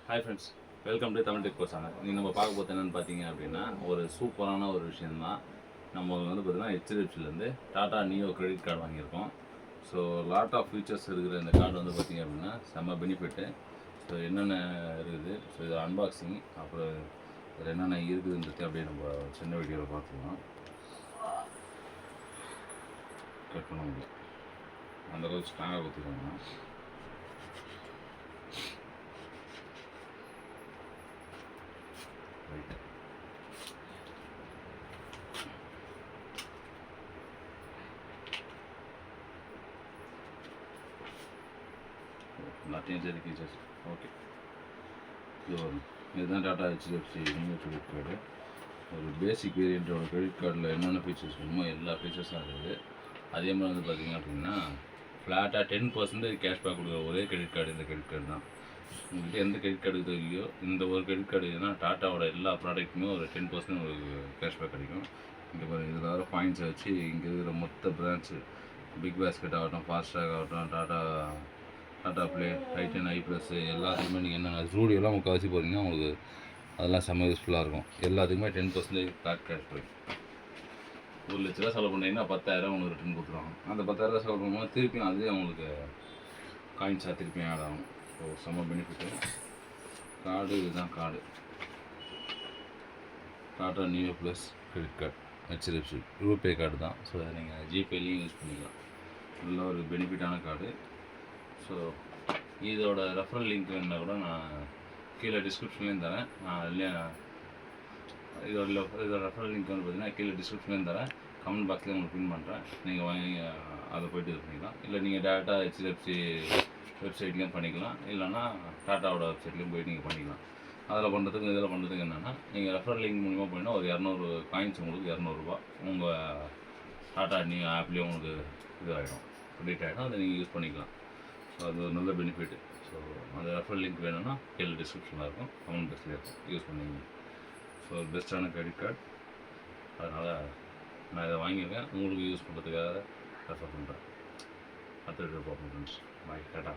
Hi friends, welcome to Tamil tech course. நீங்கள் நம்ம பார்க்க போகிறது என்னென்னு பார்த்தீங்க அப்படின்னா, ஒரு சூப்பரான ஒரு விஷயந்தான். நம்ம வந்து பார்த்தீங்கன்னா ஹெச்டிஎஃப்சிலேருந்து டாடா நியோ கிரெடிட் கார்டு வாங்கியிருக்கோம். ஸோ லாட் ஆஃப் ஃபீச்சர்ஸ் இருக்கிற இந்த கார்டு வந்து பார்த்திங்க அப்படின்னா செம்ம பெனிஃபிட்டு. ஸோ என்னென்ன இருக்குது, ஸோ இது அன்பாக்சிங், அப்புறம் இதில் என்னென்ன இருக்குதுன்றது அப்படியே நம்ம சின்ன வீடியோவில் பார்த்துக்கலாம். கட் பண்ண முடியும், அந்தளவுக்கு ஸ்ட்ராங்காக கொடுத்துருக்காங்க. ரைட், எல்லாத்தையும் சரி ஃபீச்சர்ஸ் ஓகே. இதுதான் Tata HDFC new credit card. ஒரு பேசிக் வேரியண்ட்டோட கிரெடிட் கார்டில் என்னென்ன ஃபீச்சர்ஸ் வேணுமோ எல்லா ஃபீச்சர்ஸும் இருக்குது. அதே மாதிரி வந்து பார்த்திங்க அப்படின்னா ஃப்ளாட்டாக 10% கேஷ்பேக் கொடுக்குற ஒரே கிரெடிட் கார்டு இந்த கிரெடிட் கார்டு தான். உங்கள்கிட்ட எந்த கிரெடிட் கார்டு இல்லையோ இந்த ஒரு கிரெடிட் கார்டு இதுனா டாட்டாவோட எல்லா ப்ராடக்ட்டுமே ஒரு 10% உங்களுக்கு கேஷ்பேக் கிடைக்கும். இங்கே பாருங்கள், இதில் வர பாயிண்ட்ஸை வச்சு இங்கே இருக்கிற மொத்த பிரான்ச்சு, பிக் பாஸ்கெட் ஆகட்டும், ஃபாஸ்ட்ராக் ஆகட்டும், டாடா ப்ளே, டைட்டன், ஐ ப்ளஸ், எல்லாத்துக்குமே நீங்கள் என்னென்ன ஸ்டூடியோலாம் முக்கால்வாசி போகிறீங்கன்னா உங்களுக்கு அதெல்லாம் செம்ம யூஸ்ஃபுல்லாக இருக்கும். எல்லாத்துக்குமே 10% ஃப்ளாட் கேஷ்பேக். 1 லட்ச ரூபா செலவு பண்ணிங்கன்னா 10,000 உங்களுக்கு ரிட்டர்ன் கொடுத்துருவாங்க. அந்த 10,000 செலவு பண்ணும்போது திருப்பியும் அதுவே அவங்களுக்கு காயின்ஸாக திருப்பியும் ஆட் ஆகும். ஸோ செம்ம பெனிஃபிட்டு. கார்டு இதுதான் card, Tata neo plus credit card HDFC RuPay card தான். ஸோ அதை நீங்கள் ஜிபேலையும் யூஸ் பண்ணிக்கலாம். நல்ல ஒரு பெனிஃபிட்டான கார்டு. ஸோ இதோட ரெஃபரல் லிங்க் வேணுன்னா கூட நான் கீழே டிஸ்கிரிப்ஷன்லேயும் தரேன். நான் அதுலேயும் இதோட ரெஃபரல் லிங்க் வந்து பார்த்தீங்கன்னா கீழே டிஸ்கிரிப்ஷன்லேயும் தரேன், கமெண்ட் பாக்ஸ்லேயும் உங்களுக்கு பின் பண்ணுறேன். நீங்கள் வாங்கி அதை போய்ட்டு இது பண்ணிக்கலாம். இல்லை நீங்கள் டேரெக்டாக ஹெச்டிஎஃப்சி வெப்சைட்லேயும் பண்ணிக்கலாம், இல்லைனா டாட்டாவோட வெப்சைட்லேயும் போய்ட்டு நீங்கள் பண்ணிக்கலாம். அதில் பண்ணுறதுக்கு இதில் பண்ணுறதுக்கு என்னென்னா, நீங்கள் ரெஃபரல் லிங்க் மூலிமா போயின்னா ஒரு 200 காயின்ஸ் உங்களுக்கு 200 ரூபா உங்கள் டாட்டா நீங்கள் ஆப்லேயே உங்களுக்கு இது ஆகிடும், கிரெடிட் ஆகிடும். அதை நீங்கள் யூஸ் பண்ணிக்கலாம். ஸோ அது ஒரு நல்ல பெனிஃபிட்டு. ஸோ அந்த ரெஃபரல் லிங்க் வேணும்னா கீழே டிஸ்கிரிப்ஷனில் இருக்கும், கமெண்ட் பாக்ஸ்லேயே இருக்கும், யூஸ் பண்ணிங்க. ஸோ பெஸ்ட்டான கிரெடிட் கார்டு. அதனால் நான் இதை வாங்கியிருக்கேன், உங்களுக்கு யூஸ் பண்ணுறதுக்காக ரெஃபர் பண்ணுறேன். அடுத்த வீடியோ பார்ப்போம் ஃப்ரெண்ட்ஸ். பாய், டாட்டா.